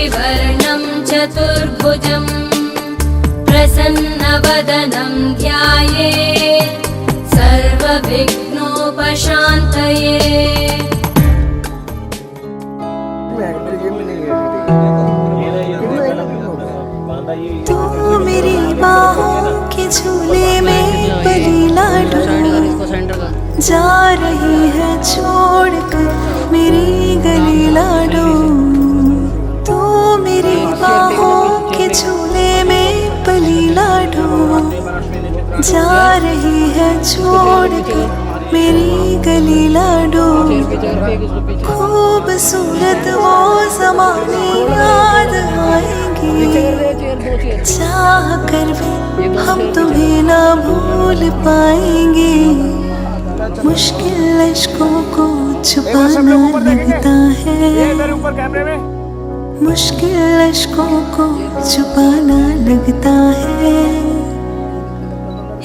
शुचिवर्णं चतुर्भुजं प्रसन्नवदनं ध्यायेत् सर्वविघ्नोपशान्तये। तू मेरी बाहों के झूले में पली लाडू जा रही है छोड़कर मेरी गली लाडू। तू मेरी बाहों के झूले में पली लाडू जा रही है छोड़कर मेरी गली लाडू। खूबसूरत वो ज़माने याद आएंगे चाह कर भी हम तुम्हें ना भूल पाएंगे। मुश्किल अश्कों को छुपाना लगता है, मुश्किल अश्कों को छुपाना लगता है।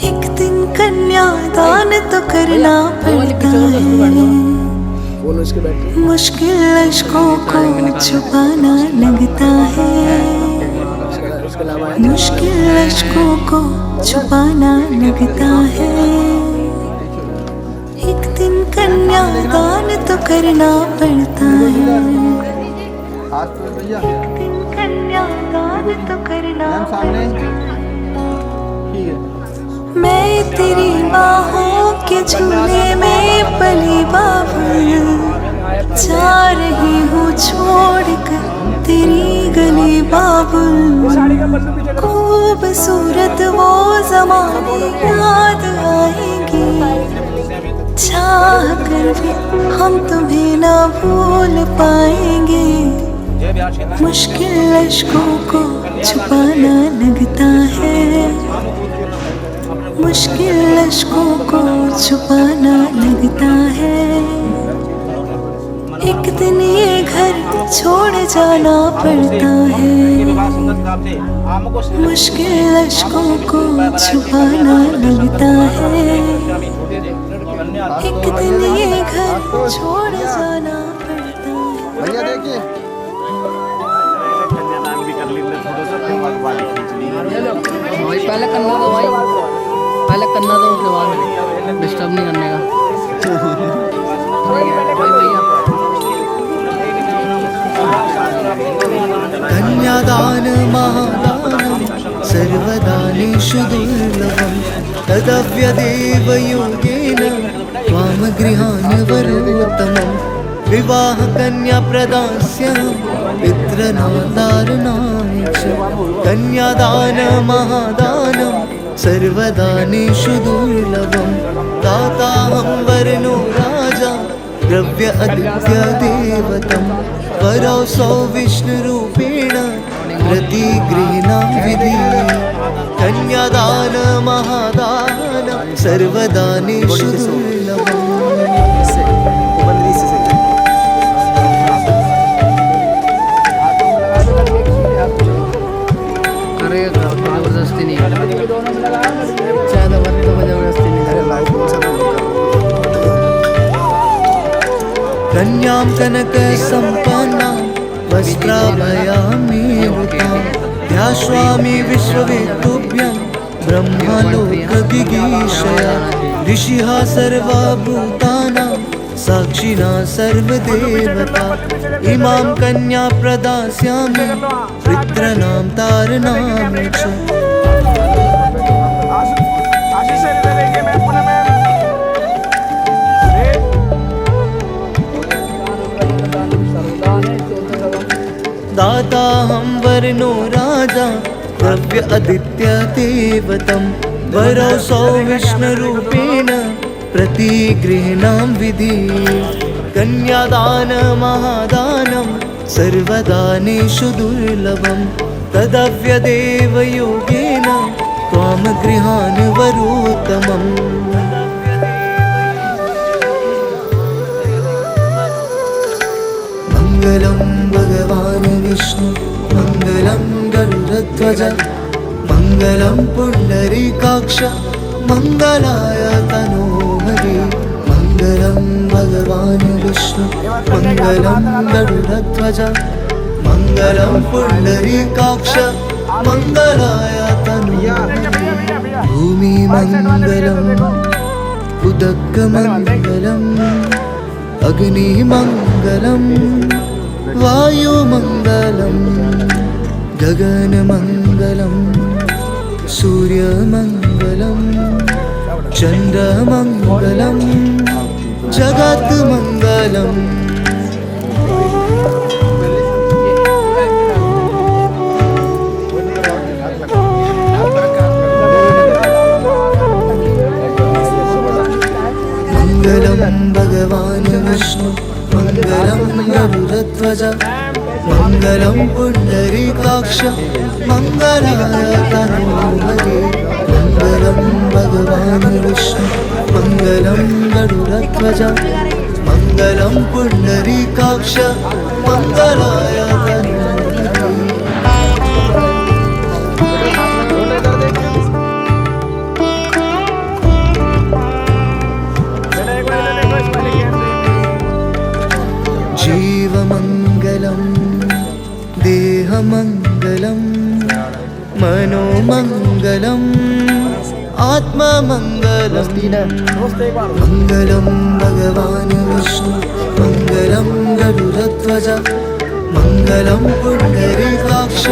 एक दिन कन्यादान तो करना पड़ता है, मुश्किल अश्कों को छुपाना लगता है, मुश्किल अश्कों को छुपाना लगता है। एक दिन कन्यादान तो करना पड़ता है, एक दिन कन्यादान तो करना पड़ता है। मैं तेरी बाहों के झूले में पली बाबुल जा रही हूँ छोड़कर तेरी गली बाबुल। खूबसूरत वो ज़माने याद आएंगे चाह कर भी हम तुम्हें ना भूल पाएंगे। मुश्किल अश्कों को छुपाना लगता है, मुश्किल अश्कों को छुपाना लगता है। एक दिन ये घर छोड़ जाना पड़ता है, मुश्किल अश्कों को छुपाना लगता है। एक दिन ये घर छोड़ जाना पड़ता है। पहले करना दो भाई, पहले करना दो, उसके बाद डिस्टर्ब नहीं करने का। कन्यादान महादानं सर्वदानेषु दुर्लभं तदव्यदेव योगेन त्वामगृहान् वरोत्तमं। विवाह कन्या प्रदास्यं पितॄणां च। कन्यादान महादानं सर्वदानेषु दुर्लभं दाताहं वरनो राजा द्रव्य आदित्य देवतं। वरौसौ विष्णुरूपेण प्रतिगृह्णां विधि। कन्यादान महादानं सर्वदानेषु दुर्लभम्। जबरदस्ती नहीं, जबरदस्ती नहीं। कन्यां कनक सम्पन्नां वस्त्राभयामेवतां ध्यास्वामि विश्ववेत्तुभ्यं ब्रह्मलोकदिगीशया। ऋषिः सर्वभूतानां साक्षिणा सर्वदेवता। इमां कन्या प्रदास्यामि पितॄणां तारणां च। दाताहं वरनो राजा द्रव्य आदित्य देवतं। वरौसौ विष्णुरूपेण प्रतिगृह्णां विधि। कन्यादान महादानं सर्वदानेषु दुर्लभं तदव्यदेव योगेन त्वामगृहान् वरोत्तमम्। मंगलं भगवान् विष्णु मंगलं गरुडध्वज मंगलं पुंडरीकाक्ष मंगलाय तनोहरि। मंगलं भगवान् विष्णु मंगलं गरुडध्वज मङ्गलं पुण्डरीकाक्ष मङ्गलाय तनोहरि भूमिमङ्गलम् उदकमङ्गलम् अग्निमङ्गलम् वायुमङ्गलम् गगनमङ्गलम् सूर्यमङ्गलम् चन्द्रमङ्गलम् जगत्मङ्गलम् मङ्गलं भगवान् विष्णु मङ्गलं गरुडध्वज मङ्गलं पुण्डरीकाक्ष मङ्गलाय तनोहरि मङ्गलं भगवान् विष्णु मङ्गलं गरुडध्वज मङ्गलं पुण्डरीकाक्ष मङ्गलाय तनोहरि जीवमङ्गलं देहमङ्गलं मनोमङ्गलम् आत्ममङ्गलं मङ्गलं भगवान् विष्णु मङ्गलं गरुडध्वज मङ्गलं पुण्डरीकाक्ष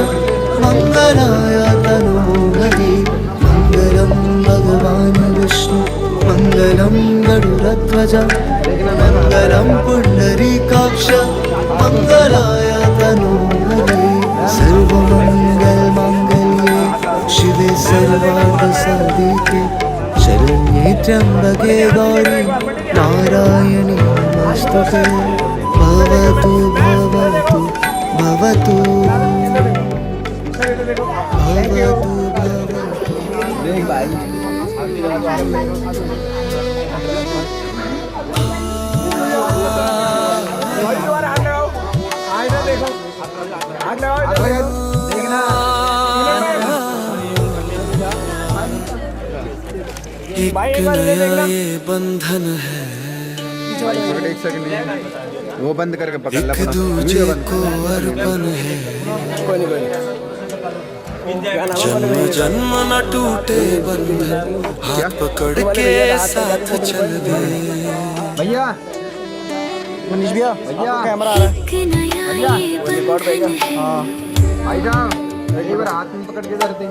मङ्गलाय तनोहरि मङ्गलं भगवान् विष्णु मङ्गलं गरुडध्वज मङ्गलं पुण्डरीकाक्ष मङ्गलाय तनोहरि सर्वमङ्गलमाङ्गल्ये शिवे सर्वार्थसाधिके शरण्ये त्र्यम्बके गौरी नारायणी नमोस्तुते भवतु भवतु भवतु एक नया ये बंधन है वो बंद करके पकड़ ला एक दूजे को अर्पण है जन्म जन्म न टूटे बंधन हाथ पकड़ के साथ चल दे भैया मनीष भैया भैया कैमरा आ रहा है रिकॉर्ड रहेगा हाँ भाई साहब एक बार हाथ में पकड़ के धरते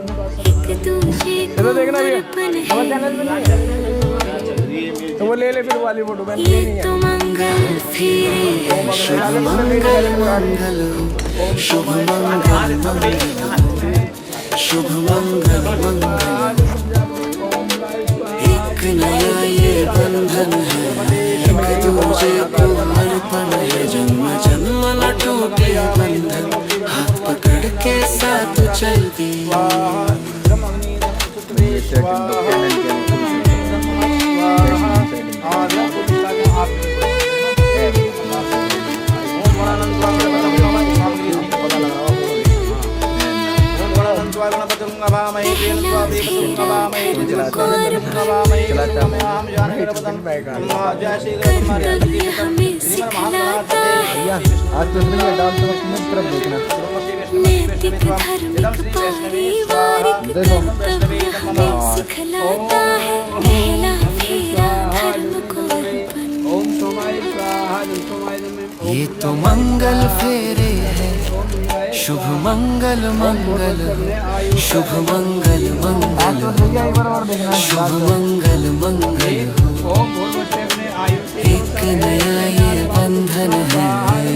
चलो देखना भैया हमारे चैनल पे नहीं तो वो ले ले फिर वाली फोटो मैंने नहीं है शुभ मंगल शुभ मंगल मंगल एक नया ये बंधन है एक दूजे को अर्पण है जन्म जन्म न टूटे बंधन हाथ पकड़ के साथ चल दिया आज तो नहीं डाल तो तरफ देखना नैतिक धार्मिक पारिवारिक कर्तव्य हमें सिखलाता है पहला फेरा धर्म को अर्पण। ये तो मंगल फेरे है शुभ मंगल मंगल शुभ मंगल मंगल शुभ मंगल मंगल एक नया ये बंधन है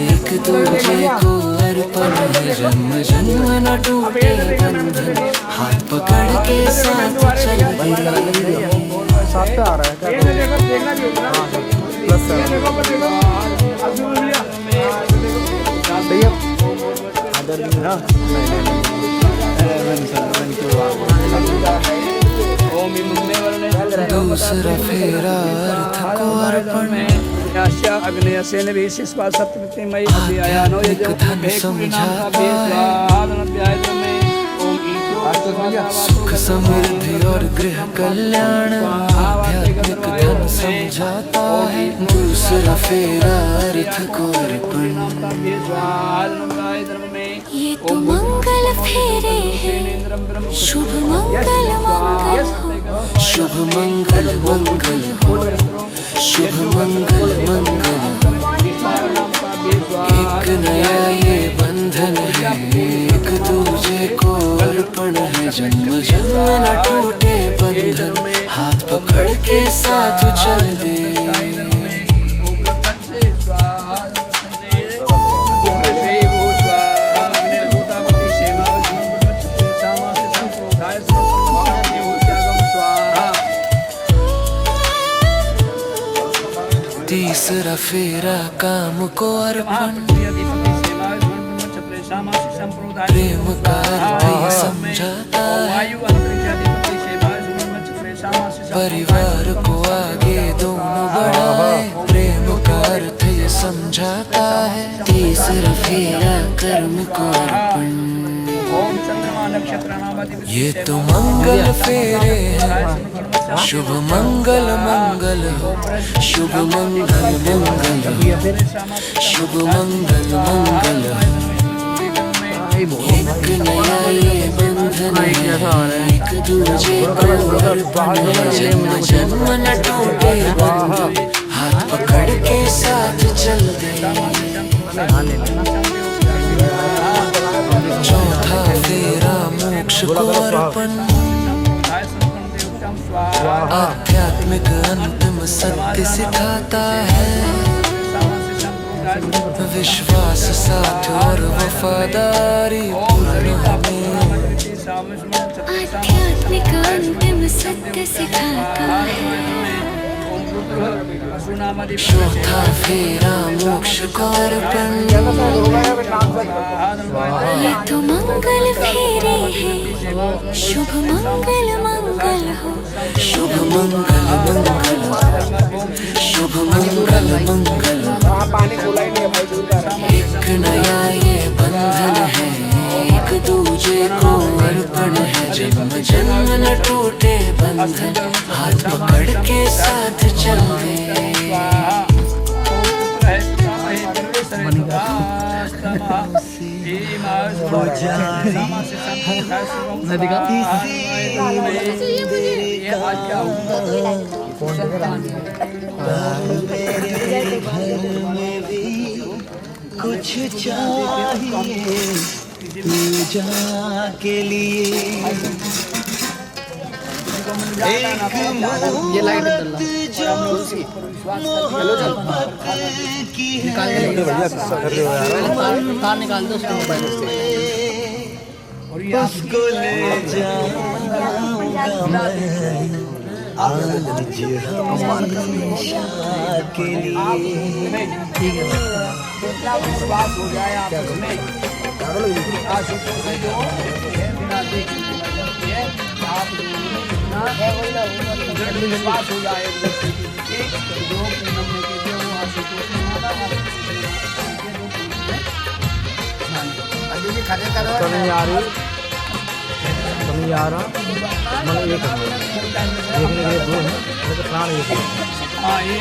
एक दूजे को अर्पण है जन्म जन्म न टूटे बंधन हाथ पकड़ के साथ चल साथ पे आ रहा है देखना भी होगा प्लस भैया अदर ना दूसरा फेरा अर्थ को अर्पण अग्नयसेन विशिष्पा सप्तमयी अभियानो यजो धन समझाता है सुख समृद्धि और गृह कल्याण आध्यात्मिक धन समझाता है दूसरा फेरा अर्थ को अर्पण ये तो मंगल फेरे हैं शुभ मंगल मंगल हो शुभ मंगल मंगल हो शुभ मंगल मंगल एक नया ये बंधन है एक दूजे को अर्पण है जन्म जन्म न टूटे बंधन हाथ पकड़ के साथ चल दे तीसरा फेरा काम को अर्पण प्रेम का अर्थ ये समझाता है परिवार को आगे दोनों बढ़ाए प्रेम का अर्थ ये समझाता है तीसरा फेरा कर्म को अर्पण ये तो मंगल फेरे हैं शुभ मंगल मंगल हो शुभ मंगल मंगल हो शुभ मंगल मंगल हो एक नया ये बंधन है एक दूजे को अर्पण है जन्म जन्म न टूटे बंधन हाथ पकड़ के साथ चल दे चौथा फेरा मोक्ष को अर्पण आध्यात्मिक अंतिम सत्य सिखाता है विश्वास साथ और वफादारी पूर्ण हमें आध्यात्मिक अंतिम सत्य सिखाता है चौथा फेरा मोक्ष को अर्पण ये तो मंगल फेरे हैं शुभ मंगल मंगल हो शुभ मंगल मंगल शुभ मंगल मंगल एक नया ये बंधन है एक दूजे को अर्पण है जन्म जन्म न टूटे बंधन हाथ पकड़ के साथ चल दे कुछ चाहिए पूजा के लिए ये लाइट निकाल दो उसको ले जाऊंगा मैं आज हमेशा के लिए ठीक है विश्वास हो जाए आप उसमें आशुतोष से जो बिना देखे आप विश्वास हो जाए जो आशुतोष नहीं आ रही नहीं आ रहा मतलब एक देखने के दो है तो प्राण एक है हाँ ये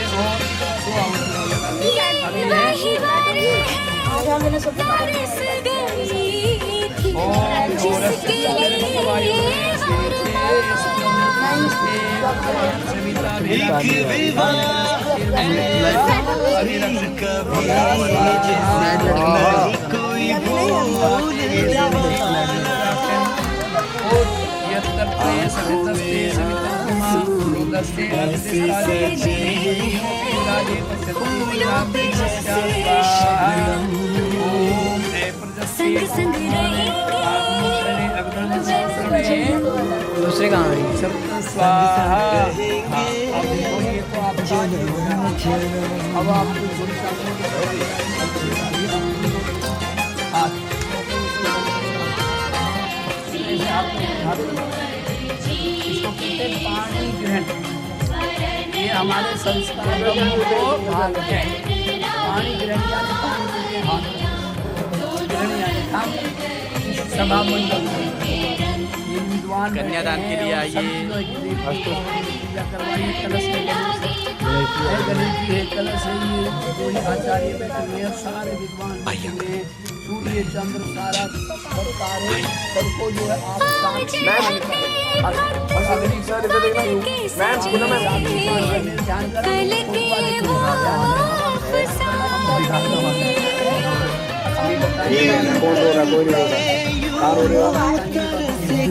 दूसरे कहाँ रही अब आप पानी ग्रहण ये हमारे संस्कार को भाग है पानी ग्रहण ग्रहण सभा मंडप ये विद्वान कन्यादान के लिए आइए। पूजा करवाइए कलश में गणेश जी है, कलश है, ये कोई आचार्य बैठे हुए हैं, सारे विद्वान बैठे हुए हैं, सूर्य चंद्र सारा सब तारे सबको जो है आप साथ अगली सर इधर देखना मैम सुनो मैम ध्यान करो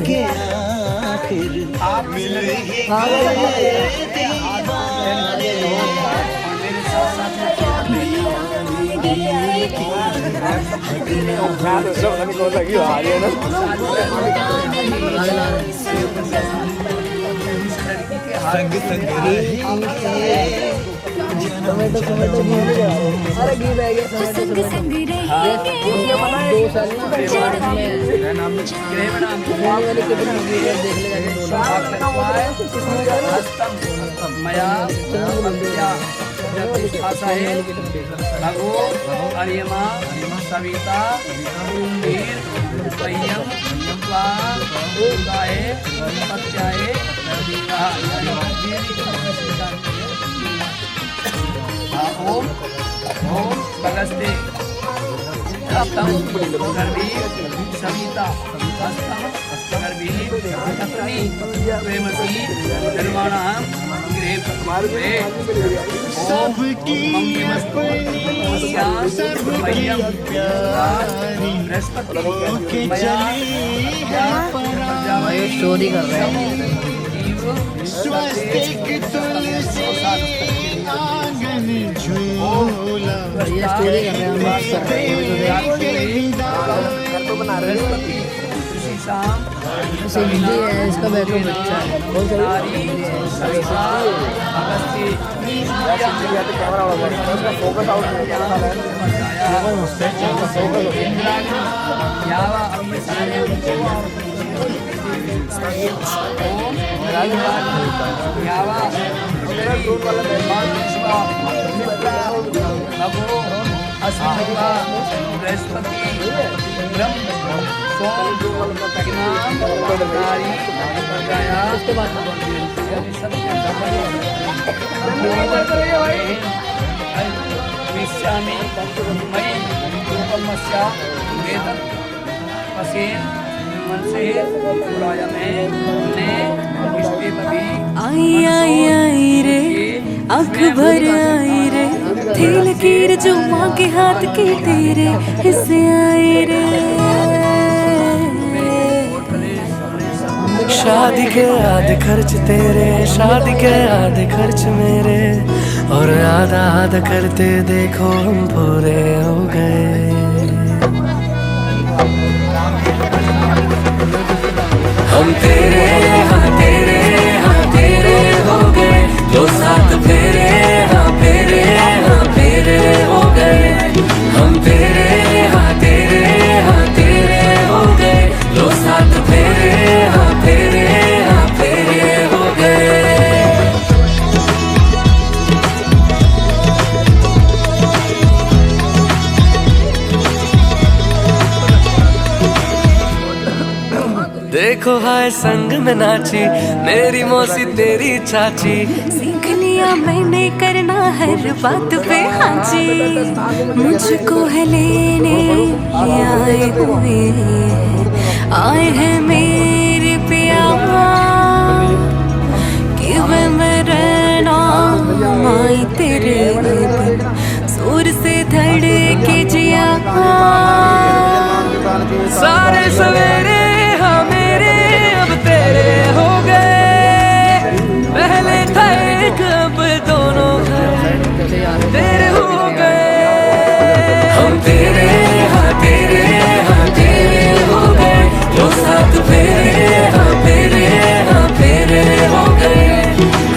के आखिर आप मिल ही संग संग रहेंगे टोमेटो टोमेटो घी में अरे घी बह गया टोमेटो संग टोमेटो 2 साल में वाली कितनी घी है देख ले जाके मया भाषा है भगो अर्यमा सविता वीर पय्यम उदाय पत्याय ओम ओम भगस्ते सप्तम गर्भी सविता अष्टम गर्भी सप्तमी प्रेमसी निर्वाणम गृहे सबकी के स्टोरी कर रहे हैं स्वस्तिक तुलसी आंगन झूला ये स्टोरी कर रहे हैं हिंदी है इसका बैकग्राउंड अच्छा है बहुत बृहस्पति ब्रह्म उसके बाद मिश्यामि मयि रूपमस्या वेदं पसेन मन से उड़ाया मैं ने इसके बदी आई आई आई रे आँख भर आई रे थी लकीर जो माँ के हाथ की तेरे हिस्से आई रे शादी के आधे खर्च तेरे, शादी के आधे खर्च मेरे, और आधा आधा करते देखो हम पूरे हो गए। हम तेरे हाँ तेरे हाँ तेरे हो गए, दो साथ फेरे हाँ फेरे हाँ फेरे हो गए। हम तेरे हाँ तेरे हाँ तेरे हो गए, दो साथ फेरे हाँ फेरे हाँ फेरे हो गए। देखो हाय संग में नाची मेरी मौसी तेरी चाची, सीख लिया मैंने करना हर बात पे हाजी। मुझको है लेने आए हुए आए हैं मेरे प्यार, कि मैं रहना आई तेरे बिन जोर से धड़के जिया। सारे सवेरे हाँ मेरे अब तेरे हो गए, पहले था एक अब दोनों घर तेरे हो गए। हम तेरे हाँ तेरे हाँ तेरे हो गए, दो साथ फेरे हाँ फेरे हाँ फेरे हो गए।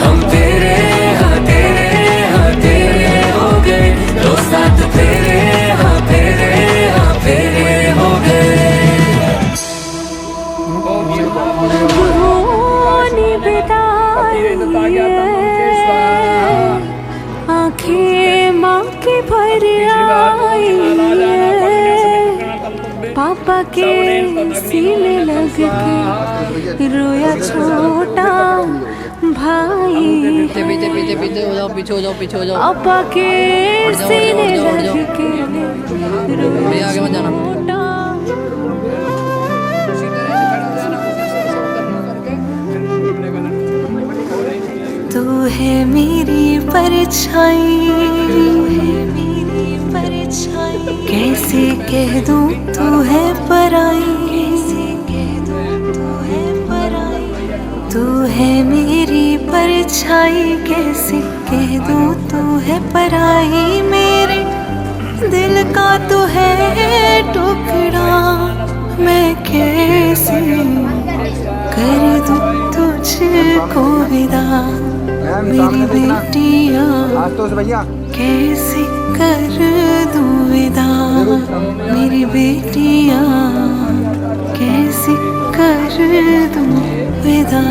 हम तेरे हाँ तेरे हाँ तेरे हो गए, दो साथ फेरे हाँ फेरे हाँ पापा के सीने लग के रोया छोटा भाई। पीछे पीछे पीछे पीछे हो जाओ, पीछे हो जाओ, पीछे हो जाओ। पापा के सीने लग के रोया आगे मत जाना। छोटा। तू है मेरी परछाई, कैसे कह दूं तू है पराई, तू है मेरी परछाई, कैसे कह दूं तू है पराई। मेरे दिल का तू है टुकड़ा, मैं कैसे कर दूं तुझको विदा। मेरी बेटियां कैसे कर दूं विदा, मेरी बेटियां कैसे कर दूं विदा।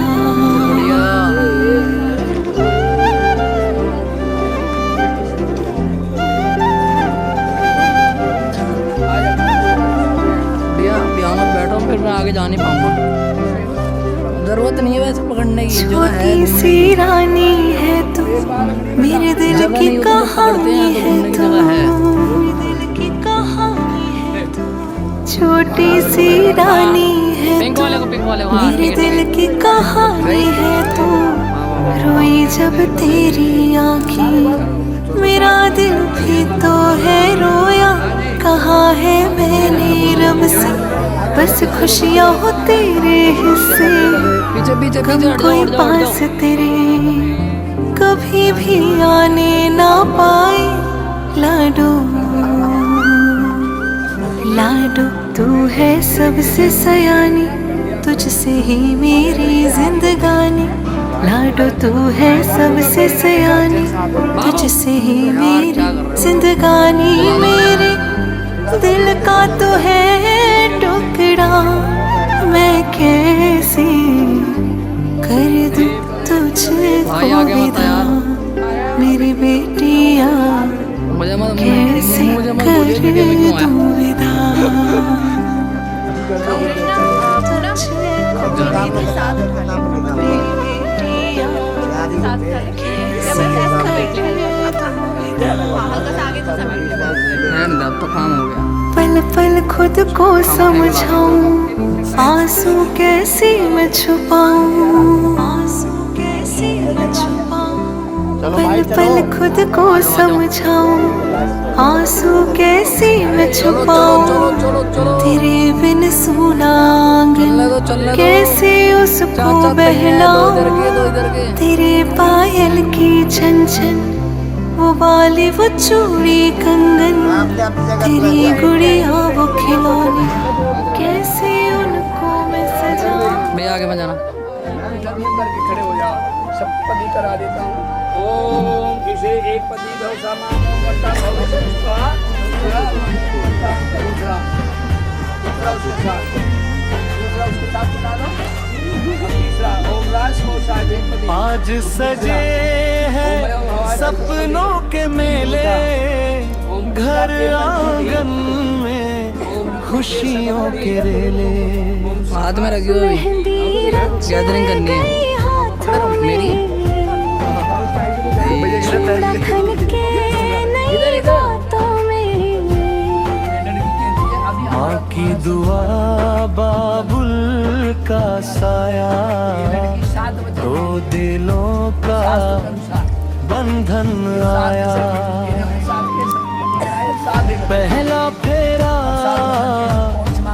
भैया मत बैठो, फिर मैं आगे जा नहीं पाऊंगा। जरूरत नहीं है वैसे पकड़ने की। छोटी सी रानी है तू, मेरे दिल की कहानी है तू, मेरे दिल की कहानी है तू। छोटी सी रानी है तू, मेरे दिल की कहानी है तू। रोई जब तेरी आँखें, मेरा दिल भी तो है रोया। कहा है मैंने रब से, बस खुशियाँ हो तेरे हिस्से। पीछे पीछे कम कोई पास तेरे कभी भी आने ना पाए। लाडो लाडो तू है सबसे सयानी, तुझसे ही मेरी जिंदगानी। लाडो तू है सबसे सयानी, तुझसे ही मेरी जिंदगानी। मेरे दिल का तो है टुकड़ा, मैं कैसे कर दूं तुझको विदा। मेरी बेटियां कैसे कर दूं विदा। अब तो काम हो गया। पल पल खुद को समझाऊं, आंसू कैसे मैं छुपाऊं, आंसू कैसे मैं छुपाऊं। पल पल खुद को समझाऊं, आंसू कैसे मैं छुपाऊं। तेरे बिन सूना आंगन कैसे उसको बहलाऊं। तेरे पायल की छन छन, वो बाली वो चूड़ी कंगन, तेरी गुड़िया वो खिलौने, कैसे उनको मैं सजाऊं। भैया आगे मत जाना। करके खड़े हो जाओ, सब पदी करा देता हूँ। ओम इसे एक पदी दो सामान बट्टा भगवान स्वाहा। दूसरा उसके साथ बना दो। तीसरा ओम राज को शायद एक पदी। आज सजे हैं सपनों के मेले, घर आंगन में खुशियों के रेले। हाथ में रखी हुई गैदरिंग करनी है मेरी। माँ की दुआ बाबुल का साया, दो दिलों का बंधन आया। पहला फेरा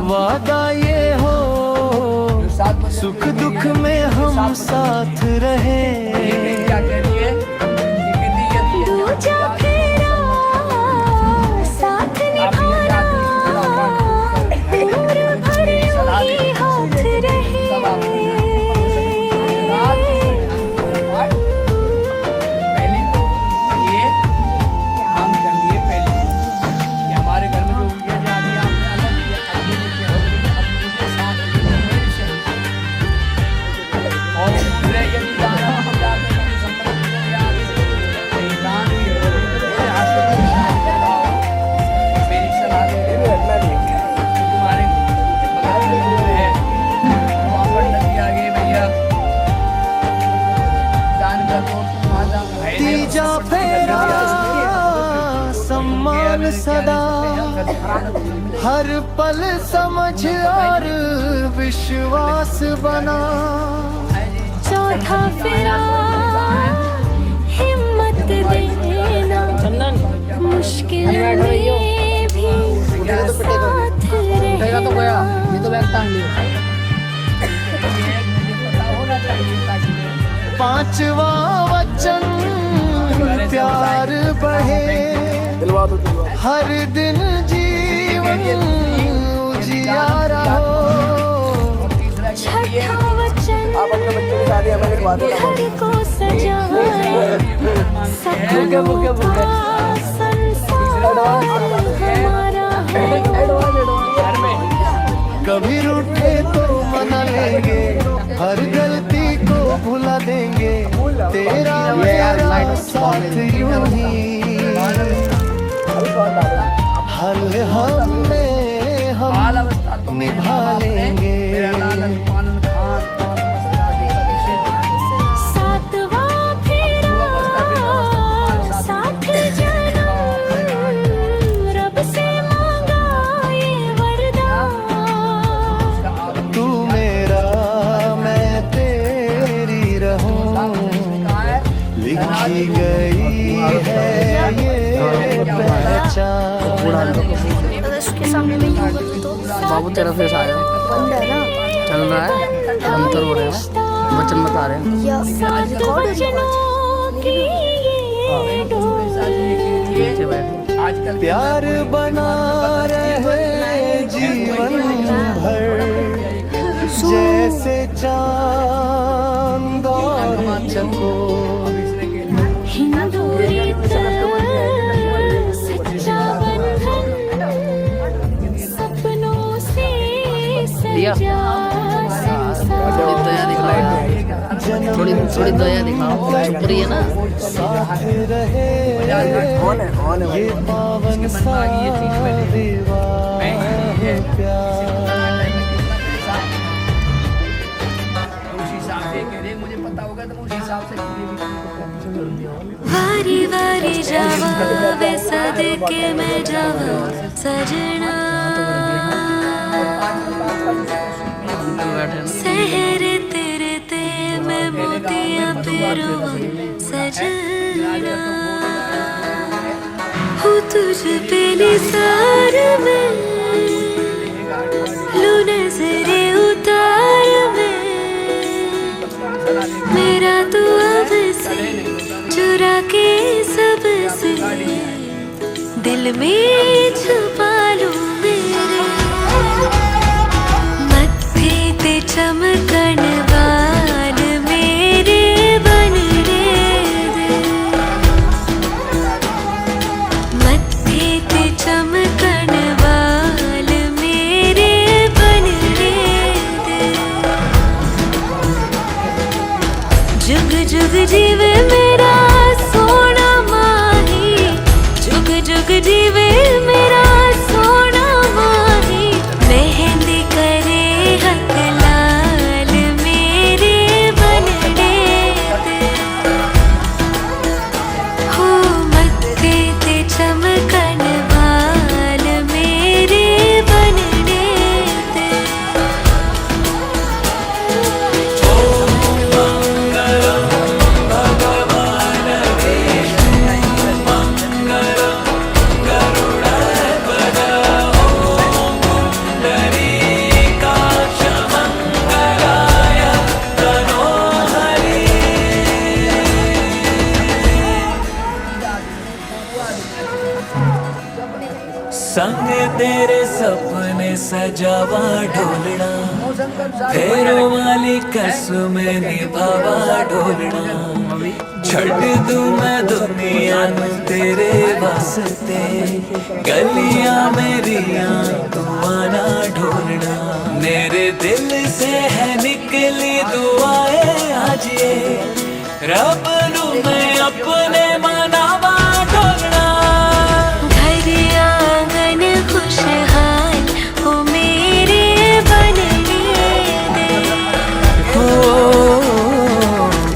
वादा ये हो, सुख दुख में हम साथ रहे। हर पल समझ और विश्वास बना। चौथा फेरा हिम्मत देना, मुश्किल में भी साथ उठेगा तो गया, रहना। ये तो बैग टांग लिया। पांचवा वचन प्यार बढ़े, हर दिन जीवन उजियारा हो। छठा वचन घर को सजाए, सपनों का संसार हमारा हो। कभी रूठे तो मना लेंगे, हर गलती को भुला देंगे, तेरा मेरा साथ यूं ही हल हमने हम निभा लेंगे। सातवां फेरा साथ जन्म, रब से मांगा ये वरदान। तू मेरा मैं तेरी रहूं, लिखी गई है ये पहचान। उसके सामने में यूं करूं तो बाबू तेरा फेस आया, बंद है ना, चल रहा है, अंतर हो रहे हैं, वचन बता रहे हैं। या सात वचनों की ये डोर। नीचे बैठ। प्यार बना रहे जीवन भर, जैसे चांद और चकोर। हिंदू रीत सच्चा बंधन, सपनों से दिया। सजा थोड़ी दया दिखाओ, थोड़ी दया दिखाओ, चुप रही है ना। साथ रहे ये पावन सा विवाह प्यार। मुझे पता होगा तो उस हिसाब से वारी वारी जावा वैसा देख के मैं जावा सजना, सहरे तेरे ते मैं मोतियां पेरूं सजना। हूँ तुझ पे निसार में, लू नजरे उतार में, मेरा तू अब से चुरा के सबसे दिल में छुपा लूं मेरे। मत्थे ते चमकन बाल मेरे बनने दे, मत्थे ते चमकन बाल मेरे बनने दे। जुग जुग जीवे मेरा सोना माही, जुग जुग जीवे मेरा सोना माही। मेहंदी करे हक लाल मेरे बनने दे, हो मत्थे ते चमकन बाल मेरे बनने दे। संग तेरे सपने सजावा ढोलना, फेरों वाली कसमें निभावा ढोलना। छड़ दूं मैं दुनिया नू तेरे वास्ते, गलियां मेरियां तू आना ढोलना। मेरे दिल से है निकली दुआएं आज ये, रब नू मैं अपने मनावा ढोलना। खुशहाल हो मेरे बनने दे, हो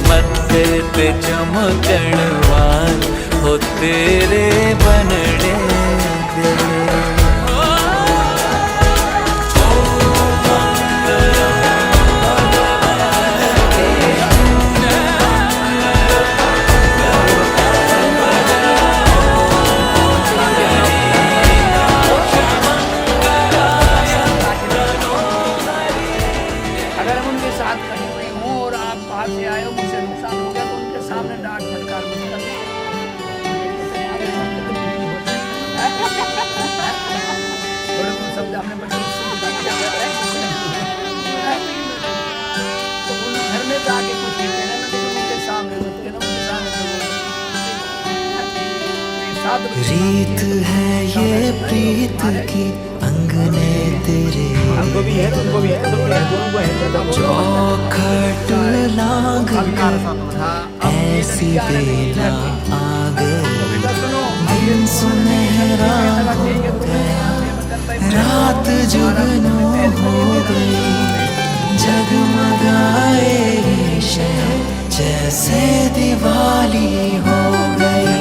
मत्थे पे चमकण वाल हो तेरे बनने दे। घर में जाके कुछ नहीं कहना ना, लेकिन उनके सामने मत कहना, उनके सामने रीत है ये प्रीत की अंगने तेरे, चौखट लांघ कर ऐसी बेला आ गई, दिन सुनहरा हो गया, रात जुगनू हो गई, जगमगाए शहर जैसे दिवाली हो गई,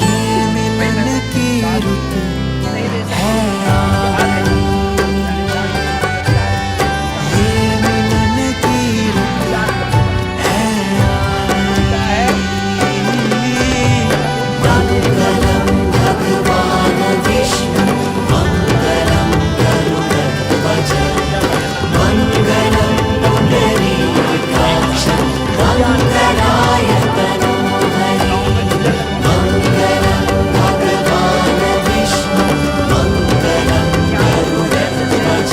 ये मिलन की रुत है आ गई, ये मिलन की रुत है आ गई। मंगलम भगवान विष्णु मंगलम गरुड़ध्वज मंगलम पुंडरीकाक्ष मंगलाय तनोहरि, मंगलम भगवान विष्णु मंगलम गरुड़ध्वज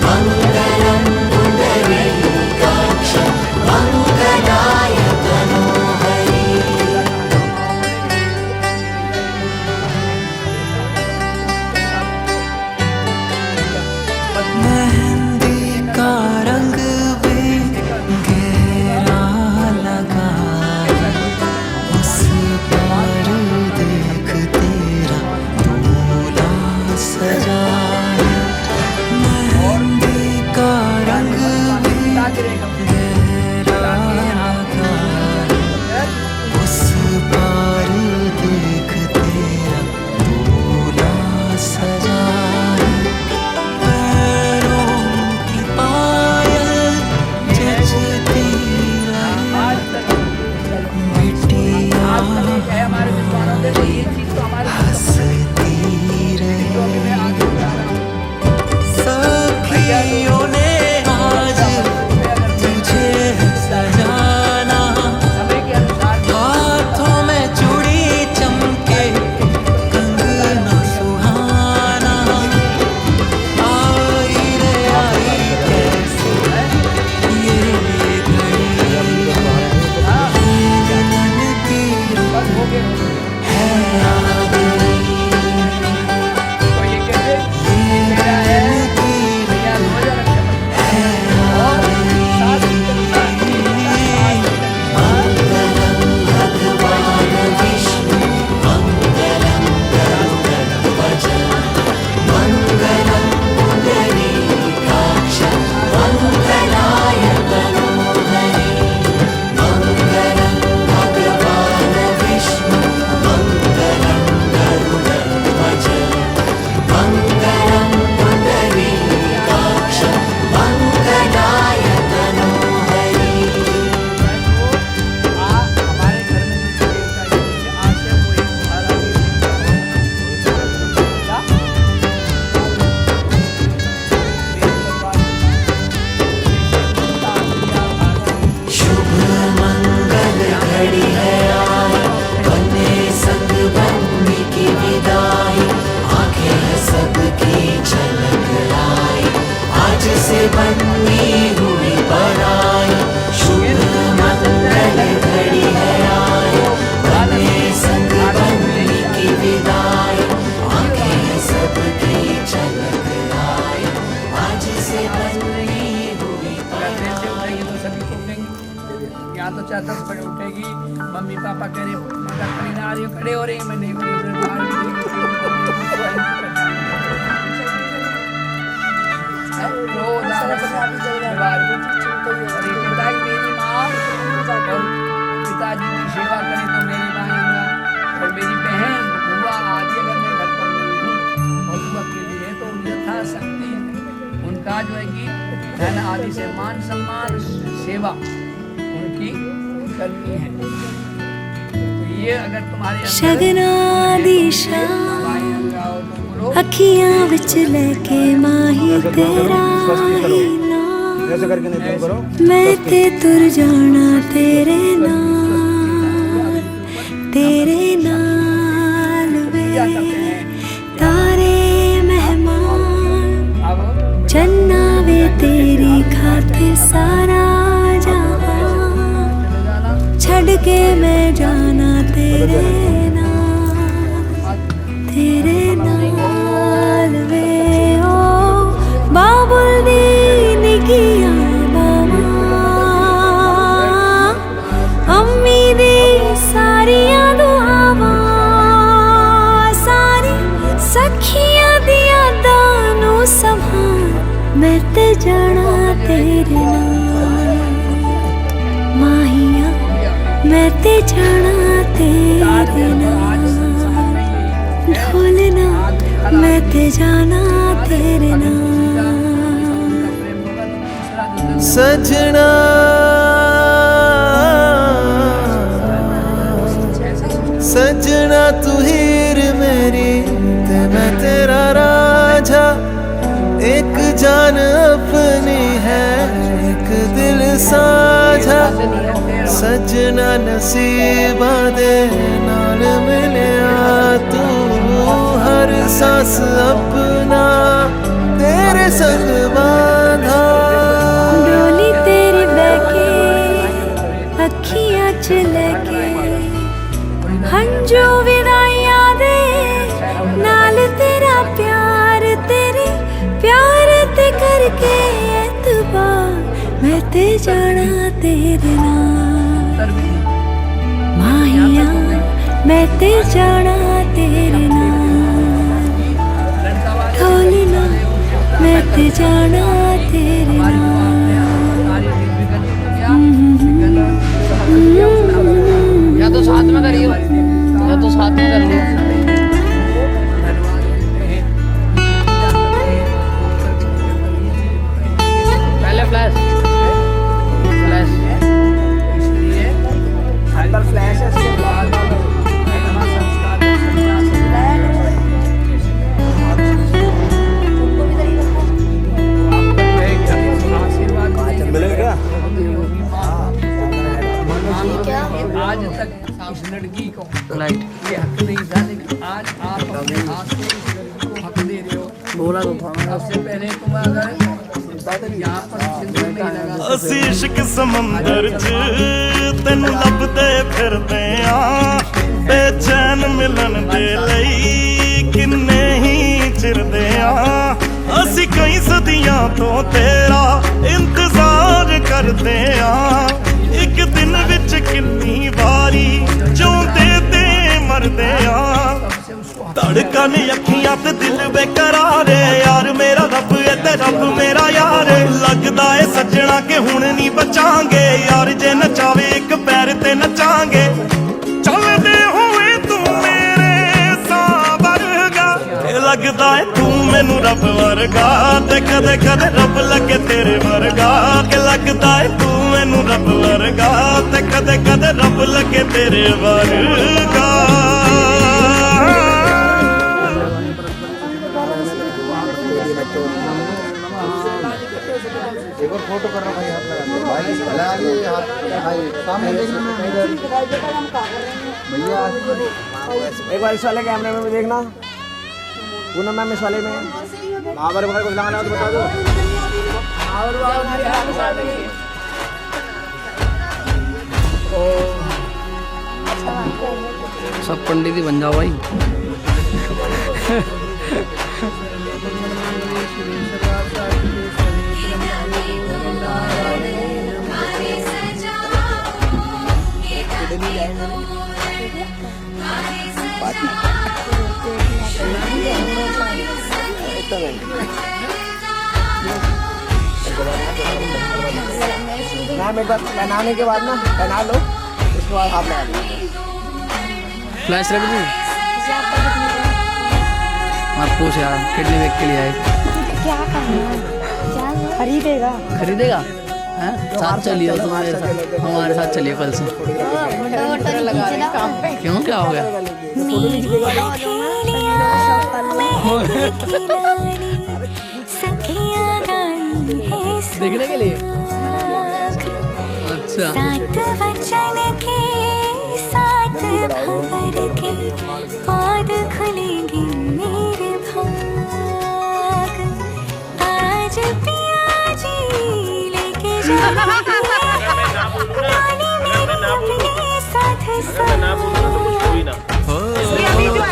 मंगलम पुंडरीकाक्ष मंगलाय तनोहरि। मेहंदी का रंग भी गहरा लगा, उस पर देख तेरा दूल्हा सजा, मेहंदी का रंग भी गहरा लगा, उस पर देख तेरा दूल्हा सजा, पैरों की पायल जचती रहे, बिटिया हमारी हंसती रहे, सखियों ने आज तुझे सजाना, हाथों में चूड़ी चमके कंगना सुहाना, आई रे आई कैसे ये घड़ी, मिलन की रुत है आ गई, ये मिलन की रुत है आ गई। मंगलम भगवान विष्णु मंगलम गरुड़ध्वज मंगलम पुंडरीकाक्ष मंगलाय तनोहरि, मंगलम भगवान विष्णु मंगलम गरुड़ध्वज मंगलम पुंडरीकाक्ष मंगलाय तनोहरि। हमारे घर में जो देवता जी के आज से वो एक हमारा शुभ मंगल घड़ी है आई, बने संग बनने की विदाई, आंखें हैं सबकी झलक आई, आज से बननी हुई बनाई, शुभ मंगल घड़ी है आई, बने संग बनने की विदाई, आंखें हैं सबकी झलक आई, आज से बननी हुई अगर देर से बनाई। उठेगी तो सभी को उठेंगी, यहाँ तो 4-10 बजे उठेगी, मम्मी पापा कह रहे मदद करी ना आ रही हो, खड़े हो रही हैं, मैं नहीं हो रही हूँ, रोज और ये कहता है कि मेरी माँ और पिताजी की सेवा करे तो मेरी माँ और मेरी बहन बुआ आदि अगर मैं घर पर नहीं हूँ और सुबह के लिए तो यथाशक्ति उनका जो है कि धन आदि से मान सम्मान सेवा उनकी करनी है। तो ये अगर तुम्हारे अंदर शगना दी शाम अखियां विच लेके माही तेरा ही नाम, ऐसे करके नहीं तुम करो। मैं ते तुर जाना तेरे नाल, तेरे नाल वे तारे मेहमान चन्ना वे तेरी खातिर सारा जहां छड़ के मैं जाना तेरे नाल वे ओ बाबुल दी निकिया बाबा अम्मी दी सारियां दुआवां सारी सखियां दी यादां नू संभाल मैं ते जाना तेरे नाल माहिया मैं ते जाना तेरे नाल ढोलना मैं ते जाना तेरे नाल सजना सजना तू हीर मेरी ते मैं तेरा राजा एक जान अपनी है एक दिल साझा सजना नसीबा दे नाल मिलिया तू हर सांस अपना तेरे संग बांधा डोली तेरी बैके अखियां च लेके हंजू विदाइयां दे नाल तेरा प्यार तेरे प्यार ते करके एतबार मैं ते जाना तेरे नाल माहिया मैं ते जाना तेरे नाल ढोलना मैं ते जाना तेरे नाल या तो साथ में करियो या तो साथ में कर लो। पहले फ्लैश फ्लैश अंदर फ्लैश है इसके बाद मिलेगा क्या आज तक इस लड़की को लाइट ये हक नहीं था लेकिन आज आप अपने हाथ से इस लड़की को हक दे रहे हो। बोला तो था सबसे पहले तुम अगर यहाँ पर सिंदूर नहीं लगा ਅਸੀਂ ਇਸ਼ਕ ਸਮੁੰਦਰ 'ਚ ਤੈਨੂੰ ਲੱਭਦੇ ਫਿਰਦੇ ਆ ਬੇਚੈਨ ਮਿਲਣ ਦੇ ਲਈ ਕਿੰਨੇ ਹੀ ਚਿਰਦੇ ਆ ਅਸੀਂ ਕਈ ਸਦੀਆਂ ਤੋਂ ਤੇਰਾ ਇੰਤਜ਼ਾਰ ਕਰਦੇ ਆ ਇੱਕ ਦਿਨ ਵਿੱਚ ਕਿੰਨੀ ਵਾਰੀ ਜਿਉਂਦੇ ਤੇ ਮਰਦੇ ਆ ਧੜਕਣ ਅੱਖੀਆਂ ਤੇ ਦਿਲ ਬੇਕਰਾਰ ਯਾਰ ਮੇਰਾ ਰੱਬ ਏ ਤੇ ਰੱਬ ਮੇਰਾ ਯਾਰ ਲੱਗਦਾ ਏ ਸੱਜਣਾ ਕਿ ਹੁਣ ਨਹੀਂ ਬਚਾਂਗੇ ਯਾਰ ਜੇ ਨਚਾਵੇ ਇੱਕ ਪੈਰ ਤੇ ਨਚਾਂਗੇ ਚੱਲਦੇ ਹੋਏ ਤੂੰ ਮੇਰੇ ਸਾਹ ਵਰਗਾ ਇਹ ਲੱਗਦਾ ਏ ਤੂੰ ਮੈਨੂੰ ਰੱਬ ਵਰਗਾ ਤੇ ਕਦੇ ਕਦੇ ਰੱਬ ਲੱਗੇ ਤੇਰੇ ਵਰਗਾ ਕਿ ਲੱਗਦਾ ਏ ਤੂੰ ਮੈਨੂੰ ਰੱਬ ਵਰਗਾ ਤੇ ਕਦੇ ਕਦੇ ਰੱਬ ਲੱਗੇ ਤੇਰੇ ਵਰਗਾ एक और फोटो करना भाई हाथ लगा भाई आगे हाथ भाई सामने देखना भैया एक बार इस वाले कैमरे में भी देखना पूनम मैम इस वाले में महावर वगैरह कुछ लगाना हो तो बता दो सब पंडित ही बन जाओ भाई। मैम एक बार पहनाने के बाद ना पहना लो उसके बाद हाथ लगा दो फ्लैश रख दूँ मत पूछ यार किडनी वेक के लिए आए क्या करना खरीदेगा खरीदेगा हैं साथ चलिए तुम्हारे साथ हमारे साथ चलिए कल से क्यों क्या हो गया देखने के लिए अच्छा वचन के साथ भंवर के बाद खुलेंगे मेरे भाग आज आज पिया जी लेके जाएंगे रानी मेरी अपने साथ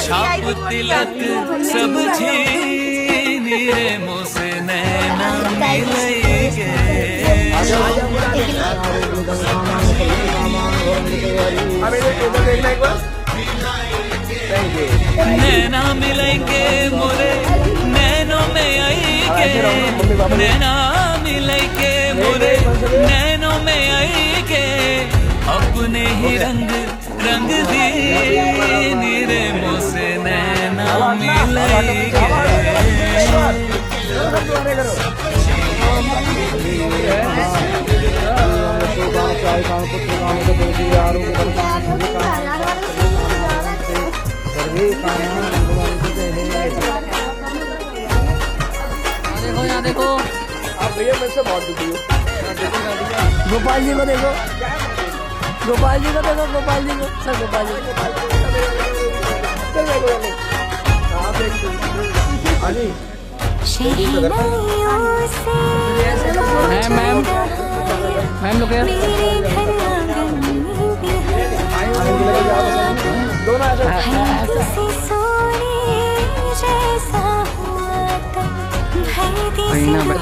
छाप तिलक सब छीन रे मुझसे नैना मिलेंगे नैना मिलेंगे मोरे नैनों में आएंगे नैना मिलेंगे मोरे नैनों में आएंगे अपने ही रंग रंग दी रे मुझसे नैना मिलेंगे देखो यहाँ देखो आप भैया मेरे से बहुत दुखी हो। गोपाल जी को देखो गोपाल जी को देखो गोपाल जी को sir Gopal ji ma'am ma'am लोग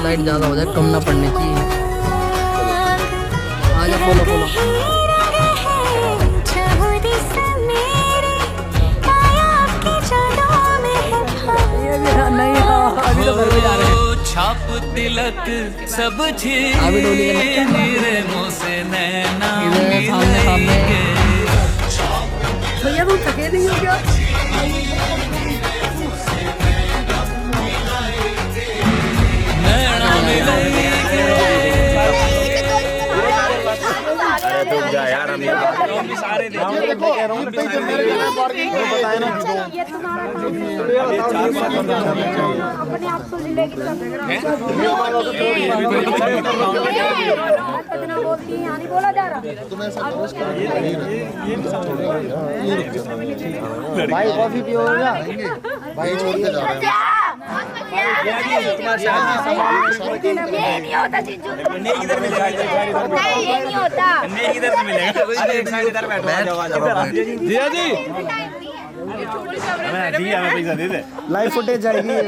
लाइट ज़्यादा हो जाए कम ना पड़नी चाहिए आ जा बोलो बोलो नहीं अभी तो घर में जा रहे हैं छाप तिलक सब छीन रे मुझसे नैना मिलेंगे भैया तुम थके नहीं हो क्या नैना मिलेंगे तुम जा यार हम सारे भाई कॉफी पियोगा भाई छोड़ के जा रहे हैं नहीं होता जीजू इधर मिलेगा नहीं नहीं होता इधर से मिलेगा इधर बैठो जिया जी हमें पैसा दे दे लाइव फुटेज जाएगी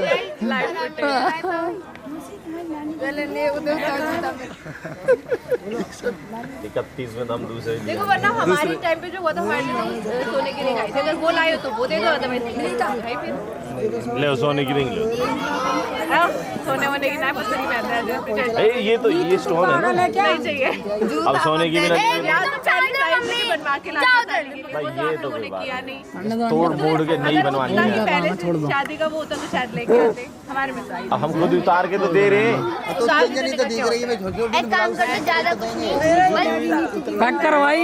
इकतीस में हम दूसरे देखो वरना हमारी टाइम पे जो हुआ था हमारे सोने की रिंग आई थी अगर वो लाए हो तो वो देगा अदरवाइज नहीं था फिर ले सोने की रिंग लो सोने वोने की टाइम उससे नहीं पहनता है ये तो ये स्टोन है ना नहीं चाहिए अब सोने की भी नहीं या तो पहले टाइम से बनवा के लाते भाई ये तो कोई बात किया नहीं तोड़ फोड़ के नहीं बनवानी है पहले शादी का वो होता तो शायद लेके आते हमारे में तो अब हम खुद उतार के तो दे रहे हैं तो नहीं तो दिख रही है एक काम करते ज्यादा कुछ नहीं पैक कर भाई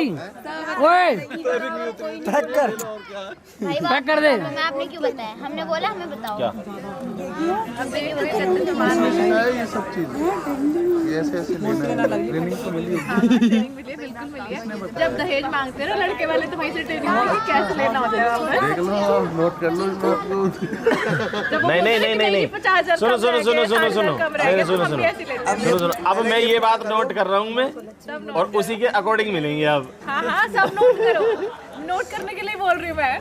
ओए पैक कर भाई पैक कर दे मैं आपने क्यों बताया हमने बोला हमें बताओ क्या ये सब चीज ऐसे ऐसे लेना है ट्रेनिंग तो मिली बिल्कुल मिली है जब दहेज मांगते हैं ना लड़के वाले तो वहीं से ट्रेनिंग मिलेगी कैसे लेना होता है देख लो नोट कर लो नहीं 50,000 सुनो अब मैं ये बात नोट कर रहा हूँ मैं और उसी के अकॉर्डिंग मिलेंगे अब हाँ सब नोट करो नोट करने के लिए बोल रही हूँ मैं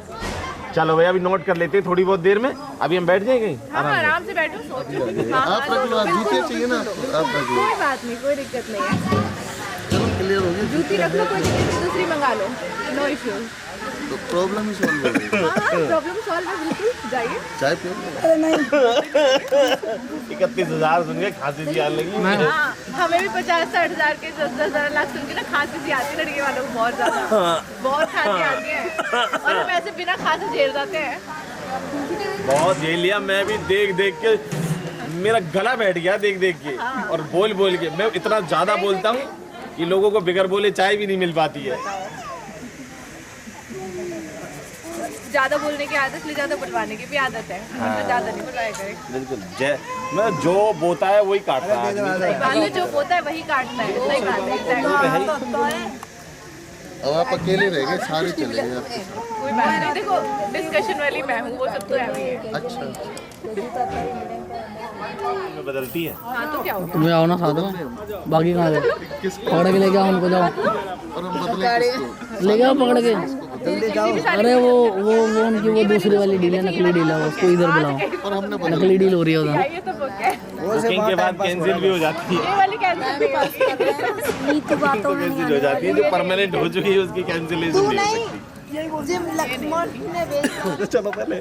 चलो भैया अभी नोट कर लेते हैं थोड़ी बहुत देर में अभी हम बैठ जाएंगे आराम से बैठो सोचो आप रख लो आप जूते चाहिए ना आप रख लो कोई बात नहीं कोई दिक्कत नहीं है क्लियर हो गया जूती रख लो कोई दिक्कत नहीं दूसरी मंगा लो नो इश्यूज तो प्रॉब्लम ही सॉल्व हो गई प्रॉब्लम सॉल्व है बिल्कुल जाइए चाय पियो 31,000 सुन के खांसी भी आने लगी हाँ, हमें भी 50-60 हजार के 10-10 लाख सुन के ना खांसी सी आती है लड़के वालों को बहुत खांसी आती है और हम ऐसे बिना खांसी झेल जाते हैं बहुत झेल लिया मैं भी देख देख के मेरा गला बैठ गया देख देख के और बोल बोल के मैं इतना ज्यादा बोलता हूँ कि लोगों को बिगर बोले चाय भी नहीं मिल पाती है ज्यादा बोलने की आदत ले ज्यादा बुलवाने की भी आदत है तो ज्यादा नहीं बुलवाया करें बिल्कुल मैं जो बोता है वही काटता है सही बात है जो बोता है वही काटता है सही बात है अब आप अकेले रह गए सारे चले गए कोई बात नहीं देखो डिस्कशन वाली मैं हूँ वो सब तो है ही है अच्छा बदलती है। हाँ तो क्या होगा? तुम्हें आओ ना साथ में, बाकी कहाँ गए? पकड़ के लेके आओ उनको, जाओ ले जाओ पकड़ के। अरे वो उनकी वो दूसरी वाली डील है, नकली डील है, उसको इधर बुलाओ। नकली डील हो रही है उधर। ये तो बुक है, बुकिंग के बाद कैंसिल भी हो जाती है। ये वाली कैंसिल नहीं होगी। कैंसिल हो जाती है, जो परमानेंट हो चुकी है उसकी कैंसिलेशन नहीं हो सकती। चलो पहले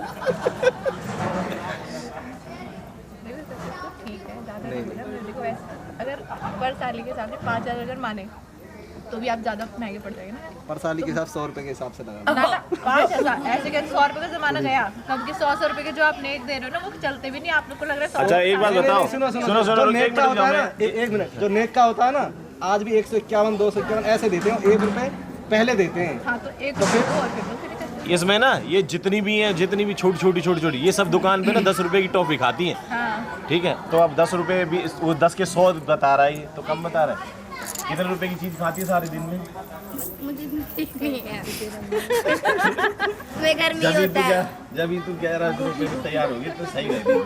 ठीक है, ज़्यादा नहीं बोला। देखो ऐसा अगर पर साली के सामने 5,000 अगर माने तो भी आप ज़्यादा महंगे पड़ जाएंगे ना। पर साली के साथ 100 रुपए के हिसाब से लगा। ना 5,000 ऐसे क्या 100 रुपए का जमाना गया, कब के 100 रुपए के जो आप नेक दे रहे हो ना वो चलते भी नहीं। आप लोग को लग रहा है 100। अच्छा एक बात बताओ, सुनो सुनो जो नेक का होता है ना, एक मिनट, जो नेक का होता है ना, आज भी 151 251 ऐसे देते हैं, 1 रुपए पहले देते हैं। हाँ तो एक और फिर दो फिर इसमें ना ये जितनी भी छोटी ये सब दुकान पे ना 10 रुपए की टॉफी खाती हैं। हाँ। ठीक है, तो अब 10 रुपए भी वो 10 के 100 बता रहा है, ये तो कम बता रहा है। कितने रुपए की चीज खाती है सारे दिन में? मुझे नहीं है। मैं घर में ही होता है। जब तू 11 रुपए में तैयार होगी तो सही रहेगी।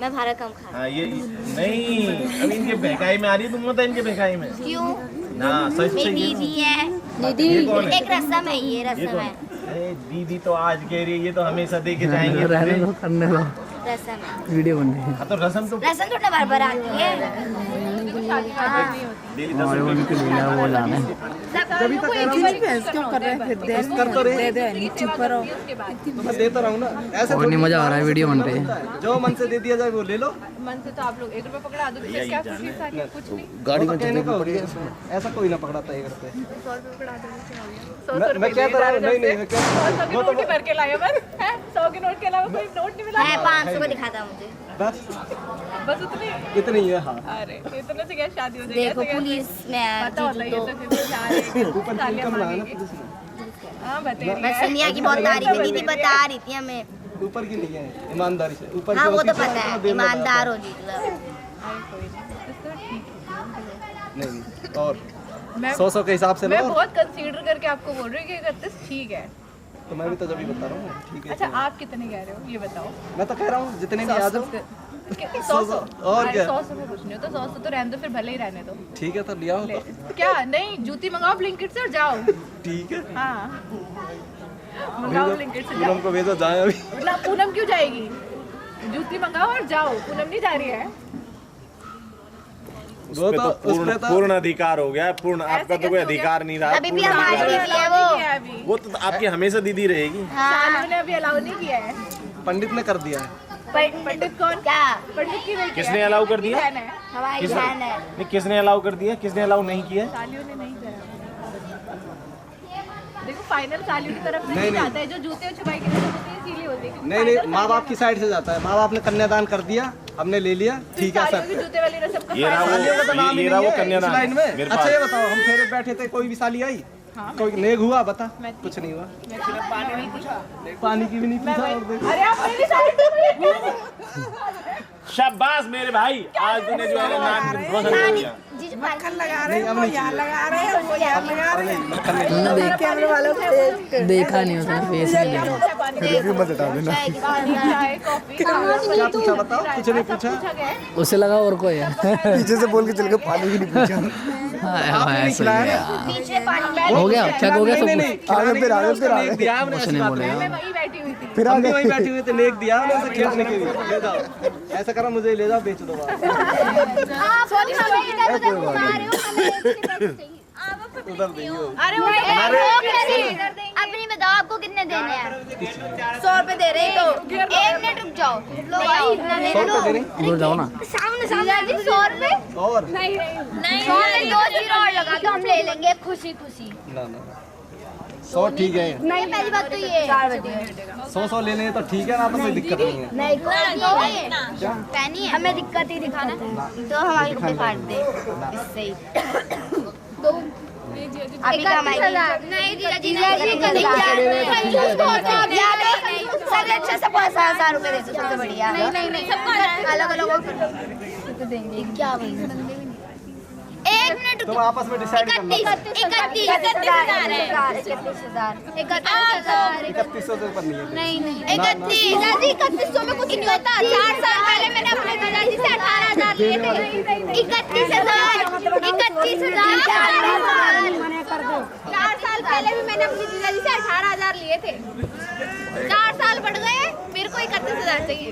मैं भाड़ा कम खा। हाँ ये नहीं, अब इनके बहकाई में आ रही है, तुम मत इनके बहकाई में। क्यों? ना सच मेरी सही दीदी है। दीदी एक रस्म है, ये रस्म है। अरे दीदी तो आज कह रही है, ये तो हमेशा देखे जाएंगे। रहने दो, करने दो, रस्म है। वीडियो बन रही है। हाँ तो रस्म तो रस्म थोड़ा बार आती है। डेली 10 हमारे उनके लिए वो जाने। क्यों कर रहे हैं फिर कर तो रहे दे नीचे ऊपर हो। तो मैं देता रहूँ ना, ऐसे और नहीं मजा आ रहा है वीडियो बन रही है। जो मन से दे दिया जाए वो ले लो। मन से तो आप लोग 1 रुपए पकड़ा दो, फिर क्या खुशी सारी कुछ नहीं। गाड़ी में कहने का होती है, ऐसा कोई ना पकड़ाता है 1 रुपए। 100 रुपए पकड़ा दो, 100 मैं कहता रहा हूँ, नहीं मैं कहता 100 के नोट ही भर के लाया बस। 100 के नोट के अलावा कोई नोट नहीं मिला। है 500 का दिखाता मुझे। बस बस उतनी। इतनी ही है। हाँ अरे इतने से क्या शादी हो जाएगी? देखो पुलिस में पता होता है ये तो कितने जा रहे हैं, ऊपर तालियां इनकम लगा ना मांगेंगे। पुलिस ने। हाँ बतेरी मैं सिनिया की बहुत तारीफ है, दीदी बता रही थी हमें। ऊपर की नहीं है, ईमानदारी से ऊपर हाँ की वो होती तो पता है, देना ईमानदार हो जी नहीं और मैं 100 के हिसाब से लो। मैं बहुत कंसीडर करके आपको बोल रही हूँ कि अगर तो ठीक है। तो मैं भी तो जब ही बता रहा हूँ ठीक है। अच्छा आप कितने कह रहे हो ये बताओ? मैं तो कह रहा हूँ जितने भी आ जाओ। 100 और क्या? 100 में कुछ नहीं होता, 100 तो रहने दो, फिर भले ही रहने दो। ठीक है तो लिया हो तो क्या नहीं, जूती मंगाओ ब्लिंकिट से और जाओ। ठीक है, हाँ मंगाओ ब्लिंकिट से पूनम जाओ। को भेजो जाए अभी। मतलब पूनम क्यों जाएगी? जूती मंगाओ और जाओ, पूनम नहीं जा रही है। वो तो उसपे तो पूर्ण अधिकार हो गया, पूर्ण आपका तो कोई अधिकार नहीं रहा। अभी भी हमारी दीदी है वो। वो तो आपकी हमेशा दीदी रहेगी। सालों ने अभी अलाउ नहीं किया है। पंडित ने कर दिया है। पंडित कौन? क्या? पंडित की नहीं किया किसने है। अलाउ कर दिया? बहन है। हमारी बहन है। नहीं किसने अलाउ कर दिया, किसने अलाउ नहीं किया? सालियों ने नहीं करा। देखो फाइनल सालियों की तरफ से नहीं, नहीं नहीं। जाता है, जो जूते और छुपाई की तरफ होती है इसीलिए होती है। क्योंकि नहीं final नहीं, माँ बाप की साइड से जाता है। माँ बाप ने कन्यादान कर दिया, हमने ले लिया, ठीक है सालियों सर। की जूते वाली रस्म का ये रहा final- सालियों का तो नाम ही ये रहा नहीं वो है कन्यादान इस लाइन में। मेरे अच्छा पास। ये बताओ, हम फेरे बैठे थे, कोई भी साली आई? कोई नेक हुआ? बता, कुछ नहीं हुआ। मैं सिर्फ पानी नहीं पूछा। पानी की भी नहीं पूछा। और देखो अरे आप मेरी साइड पे शाबाश मेरे भाई, आज तूने जो है ना नाम रोशन कर दिया। मक्खन लगा नहीं अब नहीं चाहिए। हमने देखा नहीं उसने फेस नहीं देखा। चाय कॉफी क्या पूछा बताओ? कुछ नहीं पूछा। उसे लगा और कोई है। पीछे से बोल के चल गए, पानी भी नहीं पूछा। हाँ, ऐसा ही है। पीछे पानी हो गया, चेक हो गया सब नहीं कुछ? नहीं, आगे फिर आगे दिया हमने, कुछ ऐसी नहीं बात बोलेगा। नहीं। मैं वहीं बैठी हुई थी। फिर हम भी वहीं बैठे हुए थे, नेक दिया हमने उसे खेलने के लिए। ले जाओ, ऐसा करो, मुझे ले जाओ, बेच दो बाहर। सॉरी इधर उधर घुमा रहे हो हमें। उधर देंगे। अरे वो अपनी बताओ आपको कितने देने हैं? 100 रुपए दे रहे हो तो 1 मिनट रुक जाओ। लो भाई इतना ले 100 लो। रुपए देने? दूर जाओ ना। सामने सामने 100 रुपए और नहीं 100 में 2 जीरो और लगा तो हम ले लेंगे खुशी खुशी। ना ना 100 ठीक है। नहीं पहली बात तो ये 4 बजे 100 लेने हैं तो ठीक है ना, तो कोई दिक्कत नहीं है। नहीं पहनी है हमें दिक्कत ही दिखाना तो हमारी रुपए काट दे इससे ही। अभी कमाई नहीं जीजा जी सबसे अच्छा से 5,000 रुपए दे दो, सबसे बढ़िया। नहीं सबको अलग अलग देंगे क्या 1 मिनट रुक तुम आपस में डिसाइड कर लो। 31,000 है। 3100 से ऊपर नहीं है। नहीं 31,000 में कुछ नहीं होता। 4 साल पहले मैंने अपने पिताजी से 18,000 लिए थे। 31,000 4 साल पहले भी मैंने अपने पिताजी से 18,000 लिए थे। 4 साल बढ़ गए, मेरे को 31,000 चाहिए।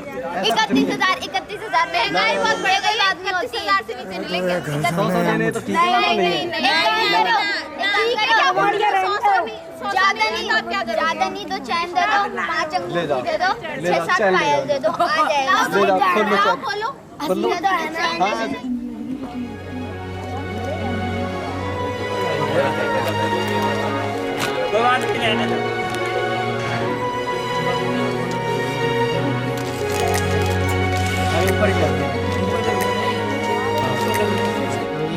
31,000 महंगाई बहुत बढ़ गई, आदमी 31,000 से नीचे नहीं लेंगे। 100 लेने तो ठीक है। ज्यादा नहीं तो चैन दे दो, 5 अंगूठी दे दो, 6-7 पायल दे दो, आ जाएगा। खोलो खोलो।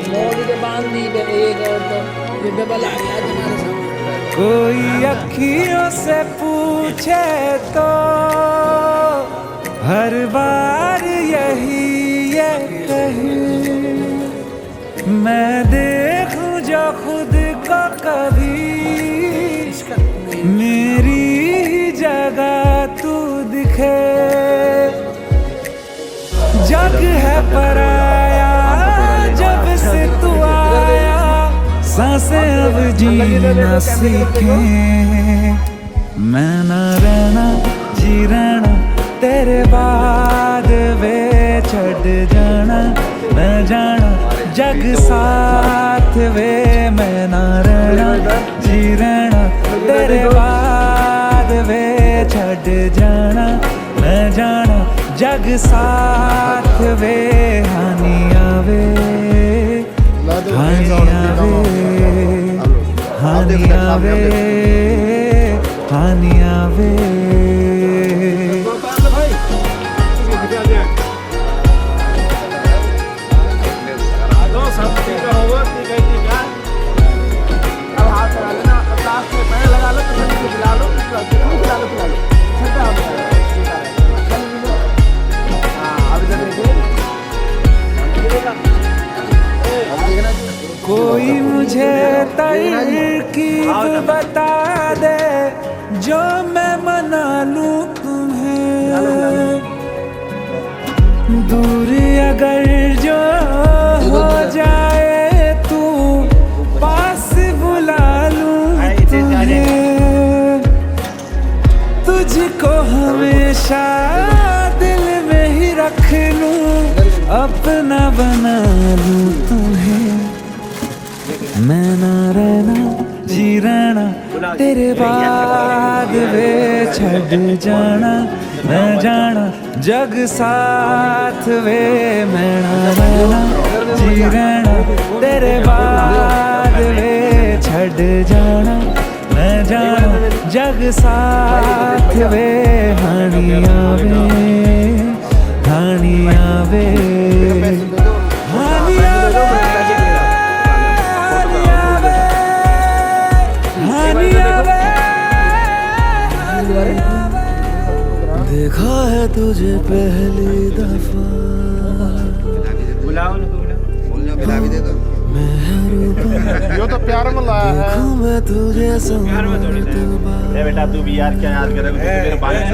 मोदी के बांध दी एक और तो ये डबल आ गया तुम्हारे सामने। कोई अखियों से पूछे तो हर बार यही ये कहे, मैं देखूं जो खुद को कभी मेरी जगह तू दिखे। जग है पराया जब से तू आया, सांसें अब जीना सीखें। मैं ना रहना जी रहना तेरे बाद वे छड़ जाना, मैं जाना जग साथ वे। मैं ना रहना जी रहना तेरे बाद वे छड़ जाना, मैं जाना जग साथ वे। हानि आवे हानि आवे हानि आवे हानि आवे। कोई मुझे तरकीब बता दे जो मैं मना लूं तुम्हें। दूर अगर जो हो जाए तू पास बुला लूं तुम्हें। तुझको हमेशा दिल में ही रख लूं, अपना बना लूं तुम्हें। मैं ना रहना जी रहना तेरे बाद वे छड़ जाना, मैं जाना जग साथ वे। मैं ना रहना जी रहना तेरे बाद वे छड़ जाना, मैं जाना जग साथ वे। हानि आवे हानि आवे हानि आवे देखा है तुझे पहली दफा, यो तो प्यार में लाया है। मैं तुझे बेटा तू भी यार क्या याद करेगा मेरे बारे में।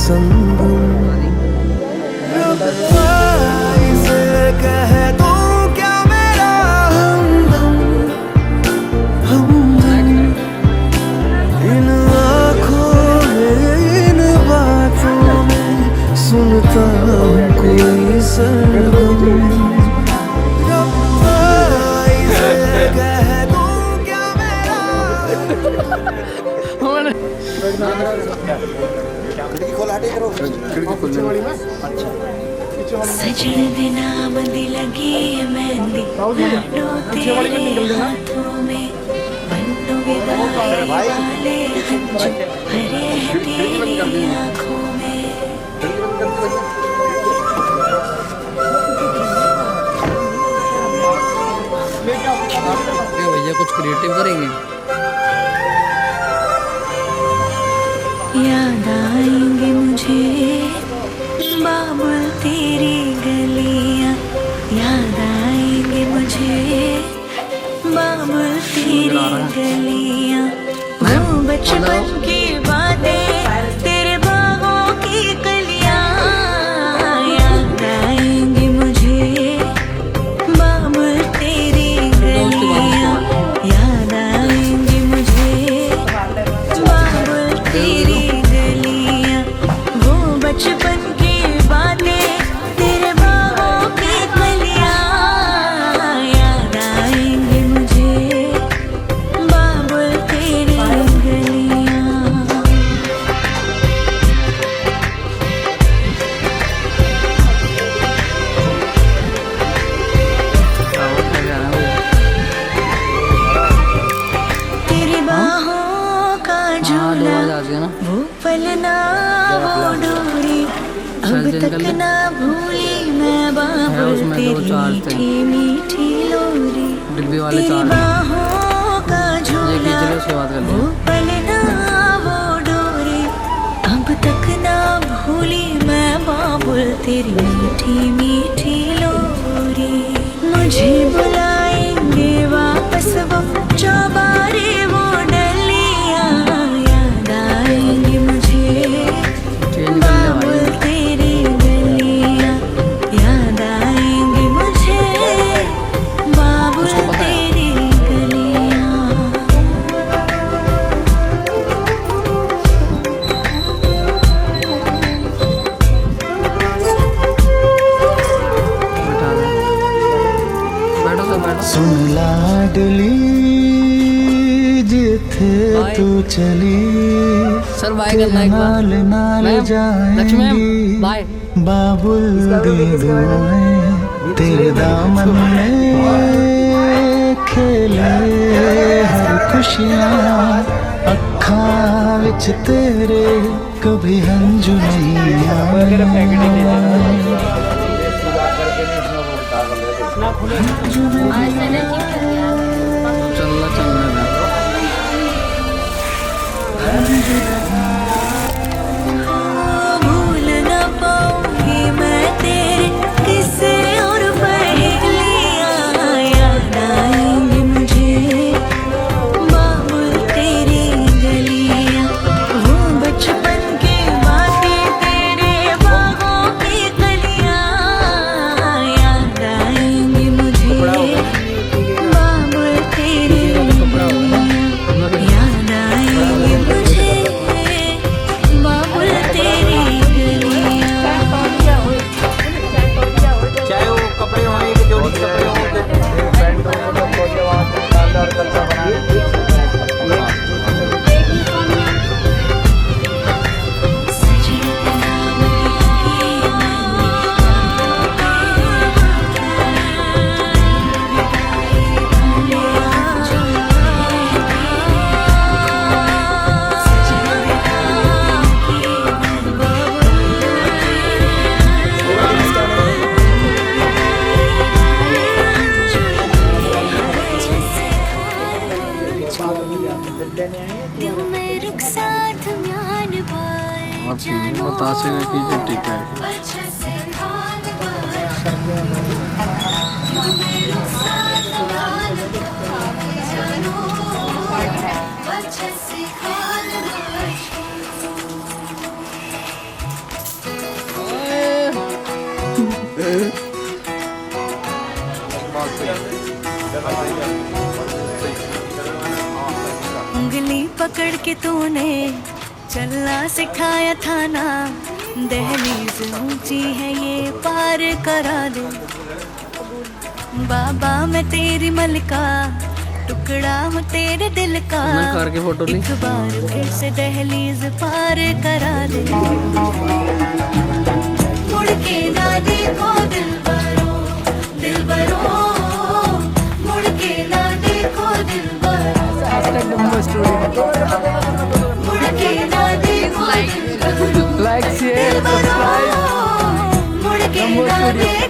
संगम इसे कह दूं क्या मेरा हमदम हमदम इन आँखों में इन बातों में सुनता हूँ कोई सरगम इसे कह दूं क्या मेरा सजन दे नाम दी लगी है मेहंदी लो तेरे हाथों में बन्नो विदाई वाले हंझू भरे हैं तेरी आँखों में भैया कुछ क्रिएटिव करेंगे। याद आएंगे मुझे बाबुल तेरी गलियां याद आएंगे मुझे बाबुल तेरी गलियां वो बचपन की बातें तेरे बागों की कलियां याद आएंगे मुझे बाबुल तेरी गलियां याद आएंगे मुझे बाबुल तेरी गलियां वो बचपन की बातें तेरे बाहों की कलियां याद आएंगे मुझे बाबुल तेरी गलियां तेरी बाहों का झूला वो पलना वो डोरी अब तक ना भूली मैं बाबुल तेरी मीठी मीठी लोरी डिब्बी वाले तेरी चार बाहों का झूला उसके बाद कर वो पलना वो डोरी अब तक ना भूली मैं बाबुल तेरी मीठी मीठी लोरी मुझे बुलाएंगे वापस वो चौबारे वो डलियां याद आएंगे मुझे बाबुल तेरी गलियां याद आएंगे मुझे बाबुल तेरी गलियां सुन लाडली जिथे तू चली सर बाय करना एक बार नाल नाल लक्ष्मी मैम जाएंगी बाय। बाबुल दे दुआएं तेरे दामन में खेले हर खुशियाँ अखां विच तेरे कभी हंझू नहीं आए चलना चलना भूल न पाऊंगी मैं तेरे किस्से और पहेलियां याद आएंगी मुझे बाबुल तेरी गलियां वो बचपन की बातें तेरे बागों की कलियां याद आएंगी मुझे बाबुल तेरी गलियां याद आएंगी मुझे बाबुल तेरी गलियां चाहे वो कपड़े होने की जोड़ी कपड़े बतासे में कीजिए ठीक है। पकड़ के तूने चलना सिखाया था ना, दहलीज ऊंची है ये पार करा दे। बाबा मैं तेरी मलिका, टुकड़ा हूँ तेरे दिल का, एक बार फिर से दहलीज पार करा दे। मुड़ के ना देखो दिलबरो, दिलबरो, मुड़ के ना देखो दिलबरो, मुड़ के ना देखो दिलबरो, लाइक शेयर सब्सक्राइब मुड़ के ना देखो